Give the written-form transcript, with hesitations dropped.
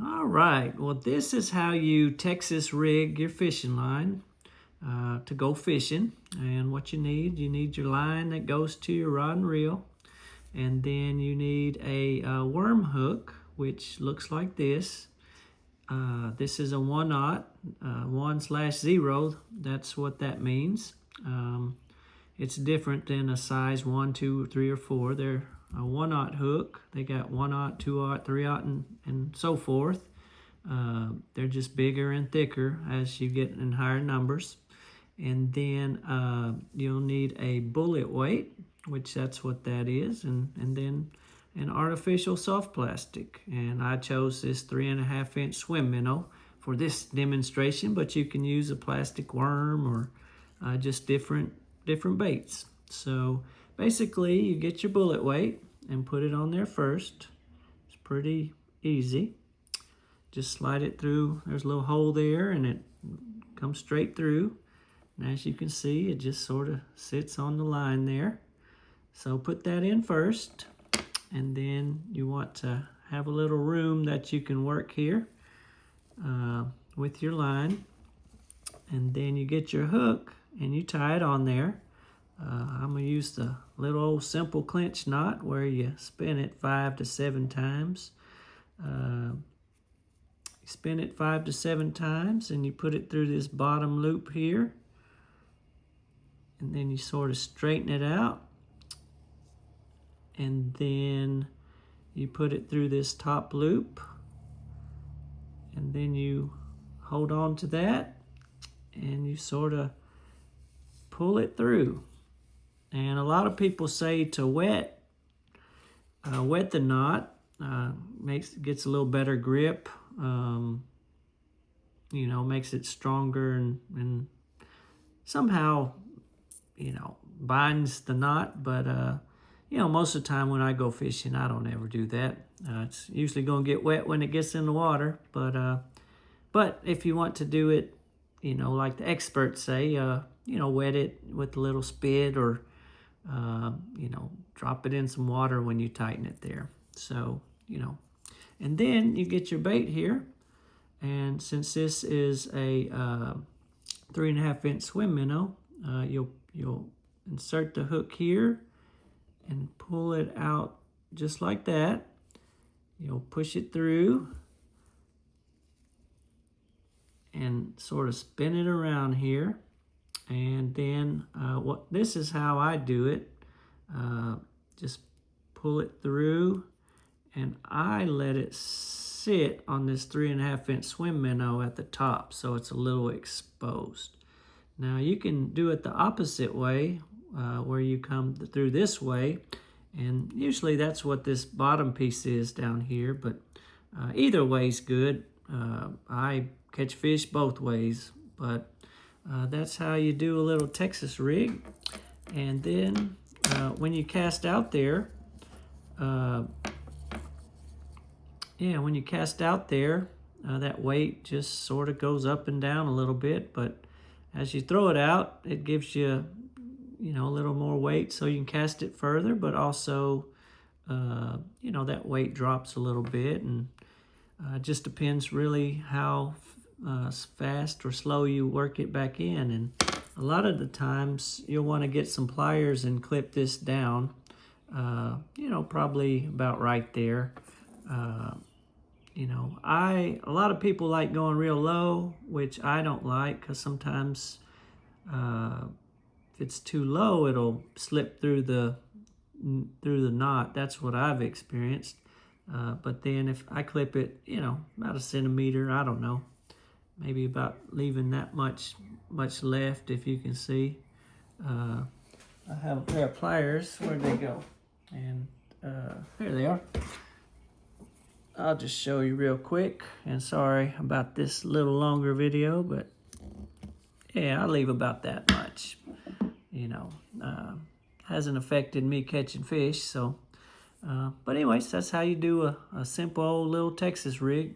All right, well, this is how you Texas rig your fishing line to go fishing. And what you need your line that goes to your rod and reel. And then you need a worm hook, which looks like this. This is a 1/0, 1/0. That's what that means. It's different than a size 1, 2, 3, or 4. They're a 1/0 hook. They got 1/0, 2/0, 3/0, and so forth. They're just bigger and thicker as you get in higher numbers. And then you'll need a bullet weight, which that's what that is, and then an artificial soft plastic. And I chose this 3.5-inch swim minnow for this demonstration, but you can use a plastic worm or just different baits. So basically you get your bullet weight and put it on there first. It's pretty easy. Just slide it through. There's a little hole there and it comes straight through. And as you can see, it just sort of sits on the line there. So put that in first, and then you want to have a little room that you can work here with your line. And then you get your hook and you tie it on there. I'm going to use the little old simple clinch knot where you spin it 5 to 7 times. Spin it 5 to 7 times and you put it through this bottom loop here. And then you sort of straighten it out. And then you put it through this top loop. And then you hold on to that and you sort of pull it through. And a lot of people say to wet the knot. Gets a little better grip. Makes it stronger and somehow binds the knot. But most of the time when I go fishing, I don't ever do that. It's usually going to get wet when it gets in the water. But if you want to do it, like the experts say, wet it with a little spit or drop it in some water when you tighten it there. So, and then you get your bait here. And since this is a 3.5-inch swim minnow, you'll insert the hook here and pull it out just like that. You'll push it through and sort of spin it around here. And then this is how I do it. Just pull it through and I let it sit on this 3.5-inch swim minnow at the top so it's a little exposed. Now you can do it the opposite way, where you come through this way, and usually that's what this bottom piece is down here, but either way is good. I catch fish both ways, but that's how you do a little Texas rig. And then when you cast out there, that weight just sort of goes up and down a little bit, but as you throw it out, it gives you, a little more weight so you can cast it further, but also, that weight drops a little bit, and it just depends really how fast or slow you work it back in. And a lot of the times you'll want to get some pliers and clip this down, probably about right there. A lot of people like going real low, which I don't like, because sometimes if it's too low, it'll slip through the knot. That's what I've experienced. But then if I clip it, about 1 centimeter, I don't know, maybe about leaving that much left, if you can see. I have a pair of pliers. Where'd they go? And here they are. I'll just show you real quick, and sorry about this little longer video, but yeah, I leave about that much. Hasn't affected me catching fish, so but anyways, that's how you do a simple old little Texas rig.